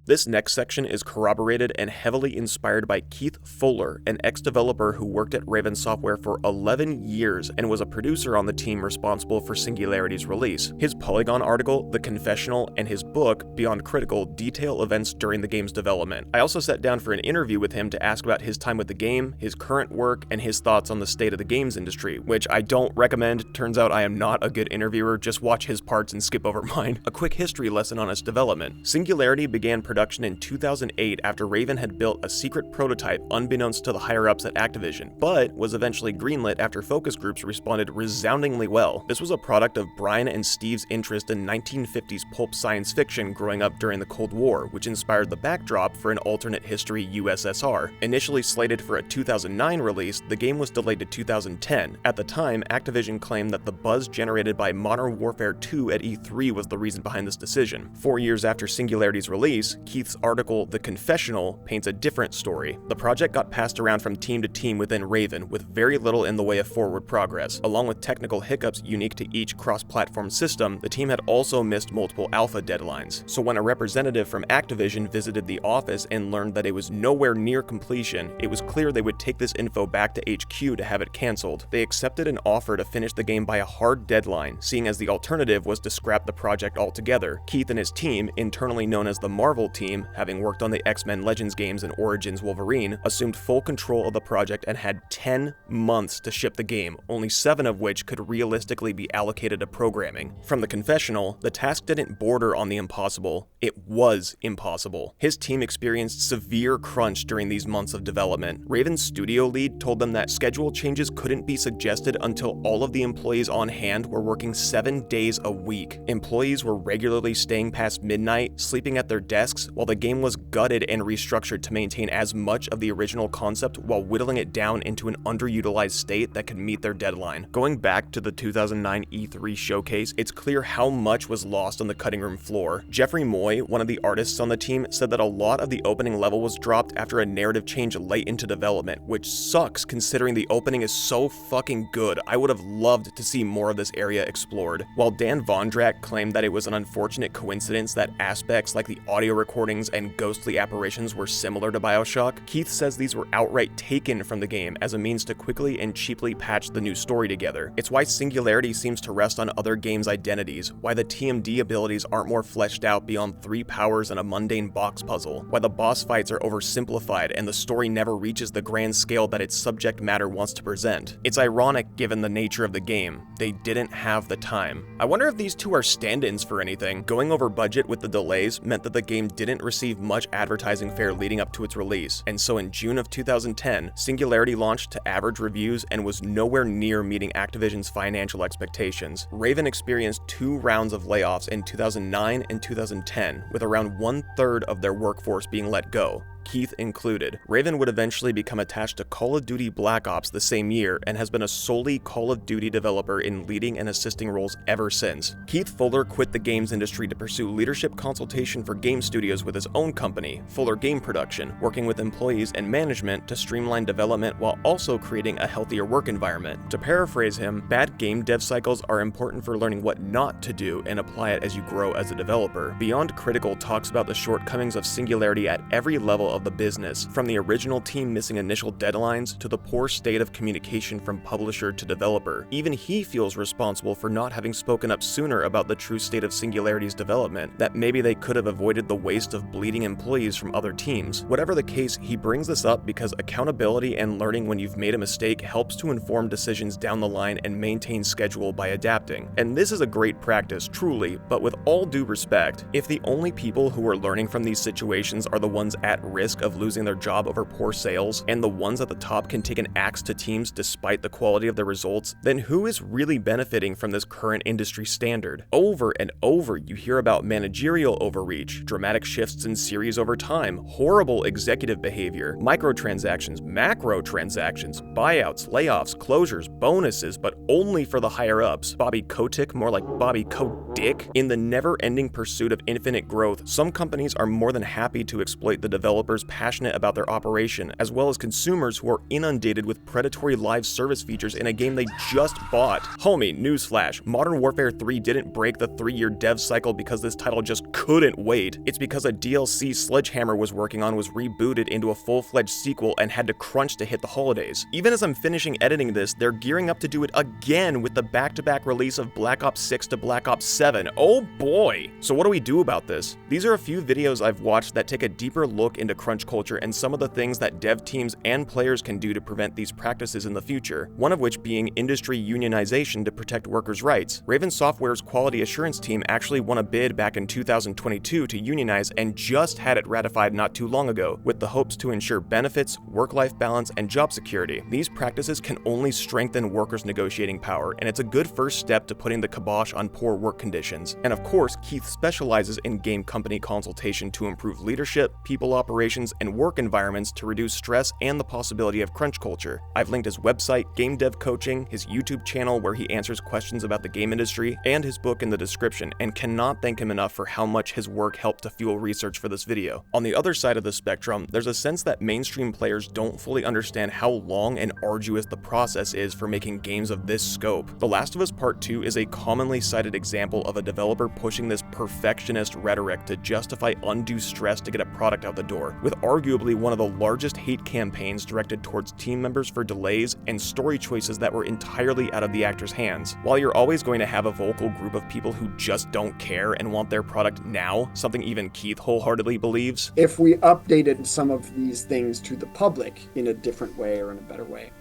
This next section is corroborated and heavily inspired by Keith Fuller, an ex-developer who worked at Raven Software for 11 years and was a producer on the team responsible for Singularity's release. His Polygon article, The Confessional, and his book, Beyond Critical, detail events during the game's development. I also sat down for an interview with him to ask about his time with the game, his current work, and his thoughts on the state of the games industry, which I don't recommend. Turns out I am not a good interviewer, just watch his parts and skip over mine. A quick history lesson on its development. Singularity began production in 2008 after Raven had built a secret prototype unbeknownst to the higher-ups at Activision, but was eventually greenlit after focus groups responded resoundingly well. This was a product of Brian and Steve's interest in 1950s pulp science fiction growing up during the Cold War, which inspired the backdrop for an alternate history USSR. Initially slated for a 2009 release, the game was delayed to 2010. At the time, Activision claimed that the buzz generated by Modern Warfare 2 at E3 was the reason behind this decision. 4 years after Singularity's release, Keith's article, The Confessional, paints a different story. The project got passed around from team to team within Raven, with very little in the way of forward progress. Along with technical hiccups unique to each cross-platform system, the team had also missed multiple alpha deadlines. So when a representative from Activision visited the office and learned that it was nowhere near completion, it was clear they would take this info back to HQ to have it cancelled. They accepted an offer to finish the game by a hard deadline, seeing as the alternative was to scrap the project altogether. Keith and his team, internally known as the Marvel team, having worked on the X-Men Legends games and Origins Wolverine, assumed full control of the project and had 10 months to ship the game, only 7 of which could realistically be allocated to programming. From The Confessional, the task didn't border on the impossible, it was impossible. His team experienced severe crunch during these months of development. Raven's studio lead told them that schedule changes couldn't be suggested until all of the employees on hand were working 7 days a week. Employees were regularly staying past midnight, sleeping at their desks, while the game was gutted and restructured to maintain as much of the original concept while whittling it down into an underutilized state that could meet their deadline. Going back to the 2009 E3 showcase, it's clear how much was lost on the cutting room floor. Jeffrey Moy, one of the artists on the team, said that a lot of the opening level was dropped after a narrative change late into development, which sucks considering the opening is so fucking good. I would have loved to see more of this area explored. While Dan Vondrak claimed that it was an unfortunate coincidence that aspects like the audio recordings and ghostly apparitions were similar to BioShock, Keith says these were outright taken from the game as a means to quickly and cheaply patch the new story together. It's why Singularity seems to rest on other games' identities, why the TMD abilities aren't more fleshed out beyond 3 powers and a mundane box puzzle, why the boss fights are oversimplified and the story never reaches the grand scale that its subject matter wants to present. It's ironic given the nature of the game. They didn't have the time. I wonder if these two are stand-ins for anything. Going over budget with the delays meant that the game didn't receive much advertising fare leading up to its release, and so in June of 2010, Singularity launched to average reviews and was nowhere near meeting Activision's financial expectations. Raven experienced 2 rounds of layoffs in 2009 and 2010, with around 1/3 of their workforce being let go, Keith included. Raven would eventually become attached to Call of Duty Black Ops the same year and has been a solely Call of Duty developer in leading and assisting roles ever since. Keith Fuller quit the games industry to pursue leadership consultation for game studios with his own company, Fuller Game Production, working with employees and management to streamline development while also creating a healthier work environment. To paraphrase him, bad game dev cycles are important for learning what not to do and apply it as you grow as a developer. Beyond Critical talks about the shortcomings of Singularity at every level of the business, from the original team missing initial deadlines to the poor state of communication from publisher to developer. Even he feels responsible for not having spoken up sooner about the true state of Singularity's development, that maybe they could have avoided the waste of bleeding employees from other teams. Whatever the case, he brings this up because accountability and learning when you've made a mistake helps to inform decisions down the line and maintain schedule by adapting. And this is a great practice, truly, but with all due respect, if the only people who are learning from these situations are the ones at risk of losing their job over poor sales, and the ones at the top can take an axe to teams despite the quality of their results, then who is really benefiting from this current industry standard? Over and over, you hear about managerial overreach, dramatic shifts in series over time, horrible executive behavior, microtransactions, macro-transactions, buyouts, layoffs, closures, bonuses, but only for the higher-ups. Bobby Kotick, more like Bobby Ko-Dick. In the never-ending pursuit of infinite growth, some companies are more than happy to exploit the developers passionate about their operation, as well as consumers who are inundated with predatory live service features in a game they just bought. Homie, newsflash, Modern Warfare 3 didn't break the 3-year dev cycle because this title just couldn't wait. It's because a DLC Sledgehammer was working on was rebooted into a full-fledged sequel and had to crunch to hit the holidays. Even as I'm finishing editing this, they're gearing up to do it again with the back-to-back release of Black Ops 6 to Black Ops 7. Oh boy! So what do we do about this? These are a few videos I've watched that take a deeper look into crunch culture and some of the things that dev teams and players can do to prevent these practices in the future, one of which being industry unionization to protect workers' rights. Raven Software's quality assurance team actually won a bid back in 2022 to unionize and just had it ratified not too long ago, with the hopes to ensure benefits, work-life balance, and job security. These practices can only strengthen workers' negotiating power, and it's a good first step to putting the kibosh on poor work conditions. And of course, Keith specializes in game company consultation to improve leadership, people operations, and work environments to reduce stress and the possibility of crunch culture. I've linked his website, Game Dev Coaching, his YouTube channel where he answers questions about the game industry, and his book in the description, and cannot thank him enough for how much his work helped to fuel research for this video. On the other side of the spectrum, there's a sense that mainstream players don't fully understand how long and arduous the process is for making games of this scope. The Last of Us Part 2 is a commonly cited example of a developer pushing this perfectionist rhetoric to justify undue stress to get a product out the door, with arguably one of the largest hate campaigns directed towards team members for delays and story choices that were entirely out of the actor's hands. While you're always going to have a vocal group of people who just don't care and want their product now, something even Keith wholeheartedly believes, if we updated some of these things to the public in a different way or in a better way.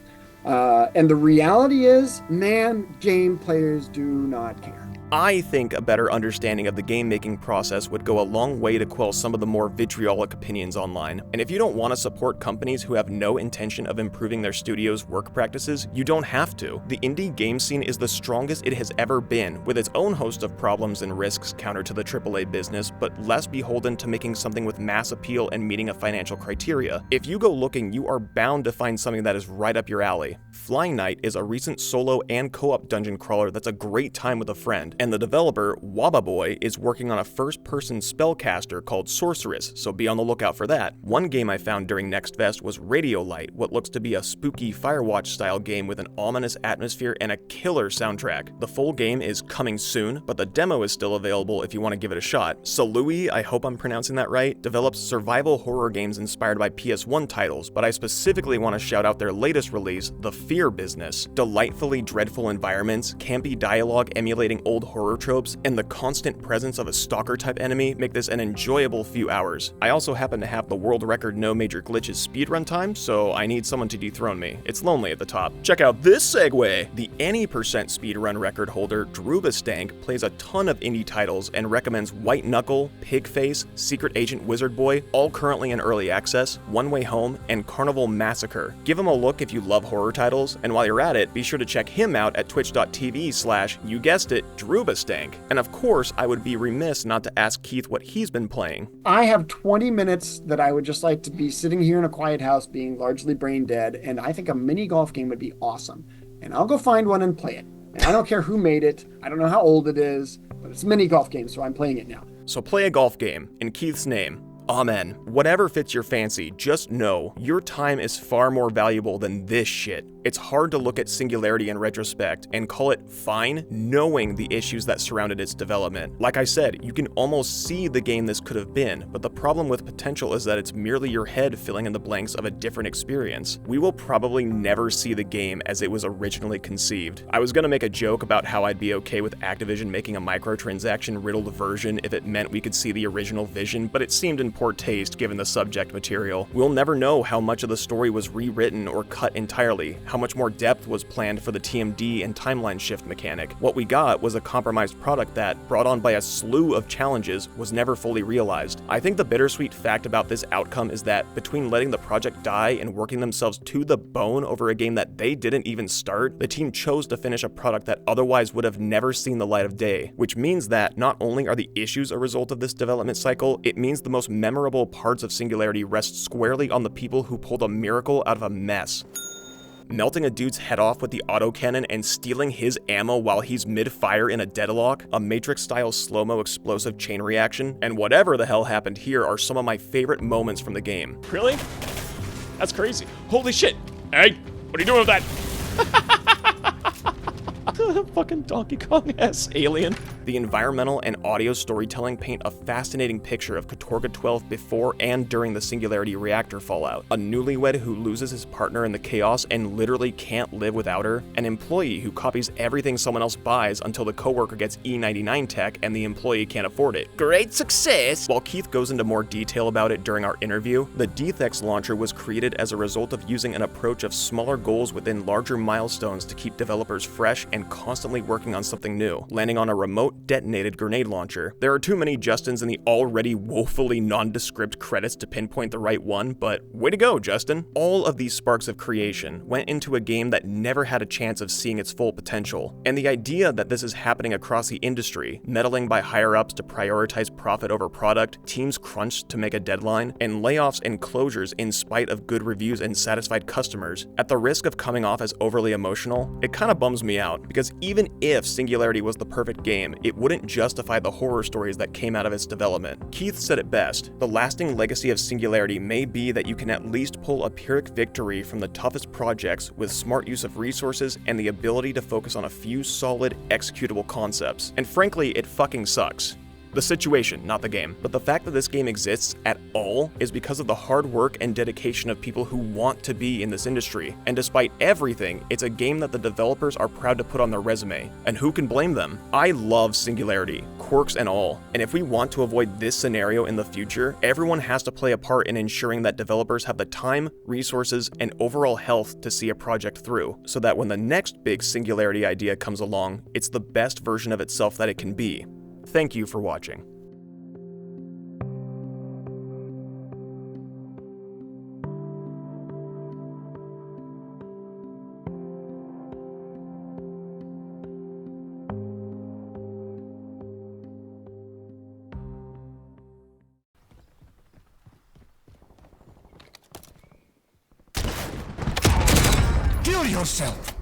And the reality is, man, game players do not care. I think a better understanding of the game-making process would go a long way to quell some of the more vitriolic opinions online. And if you don't want to support companies who have no intention of improving their studio's work practices, you don't have to. The indie game scene is the strongest it has ever been, with its own host of problems and risks counter to the AAA business, but less beholden to making something with mass appeal and meeting a financial criteria. If you go looking, you are bound to find something that is right up your alley. Flying Knight is a recent solo and co-op dungeon crawler that's a great time with a friend, and the developer, Wababoy, is working on a first-person spellcaster called Sorceress, so be on the lookout for that. One game I found during Next Fest was Radiolight, what looks to be a spooky Firewatch-style game with an ominous atmosphere and a killer soundtrack. The full game is coming soon, but the demo is still available if you want to give it a shot. Salui, I hope I'm pronouncing that right, develops survival horror games inspired by PS1 titles, but I specifically want to shout out their latest release, The Fear Business. Delightfully dreadful environments, campy dialogue emulating old horror tropes, and the constant presence of a stalker-type enemy make this an enjoyable few hours. I also happen to have the world record no major glitches speedrun time, so I need someone to dethrone me. It's lonely at the top. Check out this segue! The any percent speedrun record holder, Drewbastank, plays a ton of indie titles and recommends White Knuckle, Pigface, Secret Agent Wizard Boy, all currently in early access, One Way Home, and Carnival Massacre. Give him a look if you love horror titles, and while you're at it, be sure to check him out at twitch.tv/you guessed it, Drewbastank. And of course, I would be remiss not to ask Keith what he's been playing. I have 20 minutes that I would just like to be sitting here in a quiet house being largely brain dead, and I think a mini golf game would be awesome. And I'll go find one and play it. And I don't care who made it, I don't know how old it is, but it's a mini golf game, so I'm playing it now. So play a golf game, in Keith's name. Amen. Whatever fits your fancy, just know your time is far more valuable than this shit. It's hard to look at Singularity in retrospect and call it fine, knowing the issues that surrounded its development. Like I said, you can almost see the game this could have been, but the problem with potential is that it's merely your head filling in the blanks of a different experience. We will probably never see the game as it was originally conceived. I was gonna make a joke about how I'd be okay with Activision making a microtransaction-riddled version if it meant we could see the original vision, but it seemed in poor taste given the subject material. We'll never know how much of the story was rewritten or cut entirely, how much more depth was planned for the TMD and timeline shift mechanic. What we got was a compromised product that, brought on by a slew of challenges, was never fully realized. I think the bittersweet fact about this outcome is that between letting the project die and working themselves to the bone over a game that they didn't even start, the team chose to finish a product that otherwise would have never seen the light of day, which means that not only are the issues a result of this development cycle, it means the most memorable parts of Singularity rest squarely on the people who pulled a miracle out of a mess. Melting a dude's head off with the autocannon and stealing his ammo while he's mid-fire in a deadlock, a Matrix-style slow-mo explosive chain reaction, and whatever the hell happened here are some of my favorite moments from the game. Really? That's crazy. Holy shit. Hey, what are you doing with that? Fucking Donkey Kong-ass alien. The environmental and audio storytelling paint a fascinating picture of Katorga 12 before and during the Singularity reactor fallout. A newlywed who loses his partner in the chaos and literally can't live without her. An employee who copies everything someone else buys until the coworker gets E99 tech and the employee can't afford it. Great success! While Keith goes into more detail about it during our interview, the Dethex launcher was created as a result of using an approach of smaller goals within larger milestones to keep developers fresh and constantly working on something new, landing on a remote detonated grenade launcher. There are too many Justins in the already woefully nondescript credits to pinpoint the right one, but way to go, Justin. All of these sparks of creation went into a game that never had a chance of seeing its full potential. And the idea that this is happening across the industry, meddling by higher-ups to prioritize profit over product, teams crunched to make a deadline, and layoffs and closures in spite of good reviews and satisfied customers, at the risk of coming off as overly emotional, it kinda bums me out, because even if Singularity was the perfect game, it wouldn't justify the horror stories that came out of its development. Keith said it best: the lasting legacy of Singularity may be that you can at least pull a Pyrrhic victory from the toughest projects with smart use of resources and the ability to focus on a few solid, executable concepts. And frankly, it fucking sucks. The situation, not the game. But the fact that this game exists at all is because of the hard work and dedication of people who want to be in this industry. And despite everything, it's a game that the developers are proud to put on their resume. And who can blame them? I love Singularity, quirks and all. And if we want to avoid this scenario in the future, everyone has to play a part in ensuring that developers have the time, resources, and overall health to see a project through, so that when the next big Singularity idea comes along, it's the best version of itself that it can be. Thank you for watching. Kill yourself!